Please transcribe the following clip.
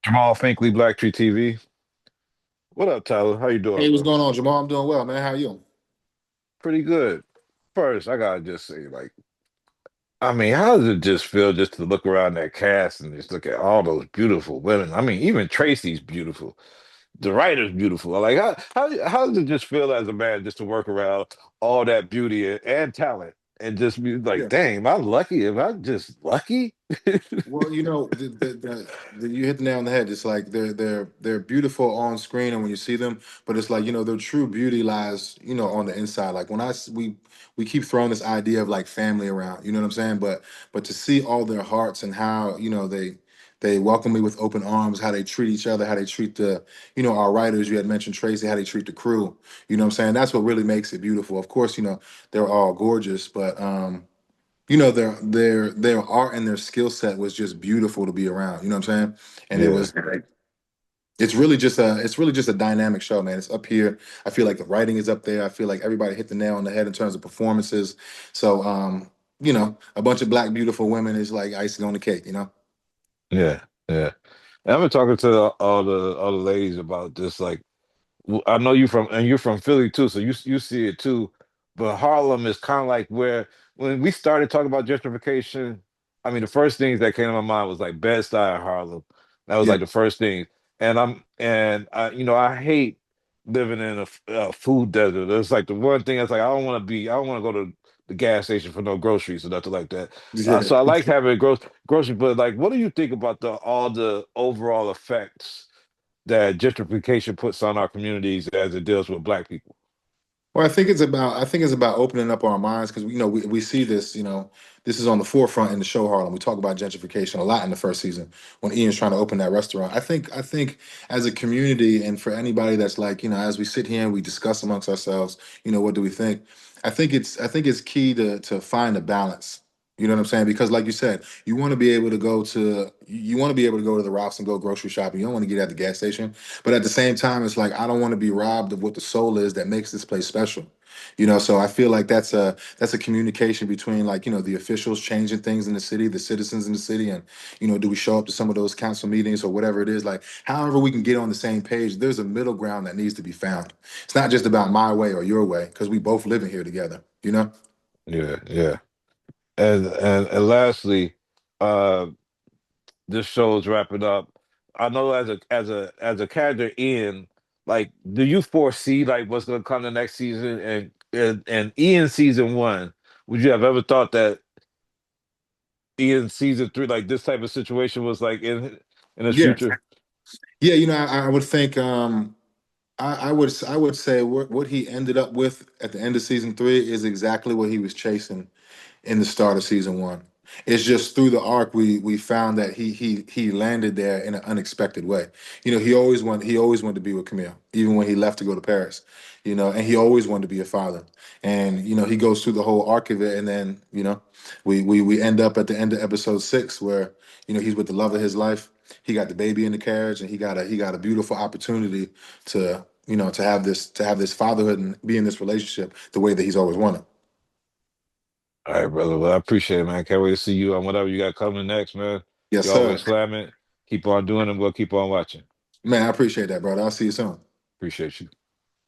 Jamal Finkley, Blacktree TV. What up, Tyler? How you Hey, doing, what's bro? going on, Jamal? I'm doing well, man. How are you? Pretty good. First, I gotta just say, how does it just feel just to look around that cast and just look at all those beautiful women? I mean, even Tracy's beautiful. The writer's beautiful. Like, how does it just feel as a man just to work around all that beauty and talent and just be like, Yeah. dang, am I lucky? Am I just lucky? Well, you hit the nail on the head. It's like they're beautiful on screen and when you see them, but it's like their true beauty lies on the inside. Like when we keep throwing this idea of like family around, you know what I'm saying? But to see all their hearts and how they welcome me with open arms, how they treat each other, how they treat the our writers. You had mentioned Tracy, how they treat the crew. You know what I'm saying? That's what really makes it beautiful. Of course, they're all gorgeous, but their art and their skill set was just beautiful to be around. You know what I'm saying? And it Yeah, was it's really just a dynamic show, man. It's up here. I feel like the writing is up there. I feel like everybody hit the nail on the head in terms of performances. So a bunch of black beautiful women is like icing on the cake, you know? yeah, yeah. And I've been talking to all the ladies about this, like. I know you from and you're from Philly too, so you see it too. But Harlem is kind of like where when we started talking about gentrification, I mean the first things that came to my mind was like Bed-Stuy, Harlem. That was Yeah. like the first thing. I hate living in a food desert. It's like the one thing that's like I don't want to go to the gas station for no groceries or nothing like that. Yeah. So I like having groceries, but like, what do you think about the all the overall effects that gentrification puts on our communities as it deals with black people? Well, I think it's about opening up our minds because we see this, this is on the forefront in the show Harlem. We talk about gentrification a lot in the first season when Ian's trying to open that restaurant. I think as a community and for anybody that's like, as we sit here and we discuss amongst ourselves, what do we think? I think it's key to find a balance. You know what I'm saying? Because like you said, you want to be able to go to the Ralphs and go grocery shopping. You don't want to get at the gas station. But at the same time, it's like I don't want to be robbed of what the soul is that makes this place special. So I feel like that's a communication between like, the officials changing things in the city, the citizens in the city, and do we show up to some of those council meetings or whatever it is? Like, however we can get on the same page, there's a middle ground that needs to be found. It's not just about my way or your way, because we both living here together, you know? Yeah, yeah. And lastly, uh this show is wrapping up. I know as a character in, like, do you foresee like what's gonna come the next season and Ian season one, would you have ever thought that Ian season three, like this type of situation was like in his Yeah. future? Yeah, I would think I would say what he ended up with at the end of season three is exactly what he was chasing in the start of season one. It's just through the arc we found that he landed there in an unexpected way. He always wanted to be with Camille, even when he left to go to Paris. And he always wanted to be a father. And he goes through the whole arc of it, and then we end up at the end of episode six where he's with the love of his life. He got the baby in the carriage, and he got a beautiful opportunity to have this fatherhood and be in this relationship the way that he's always wanted. All right, brother. Well, I appreciate it, man. Can't wait to see you on whatever you got coming next, man. Yes, You sir. always slam it. Keep on doing it. We'll keep on watching. Man, I appreciate that, brother. I'll see you soon. Appreciate you.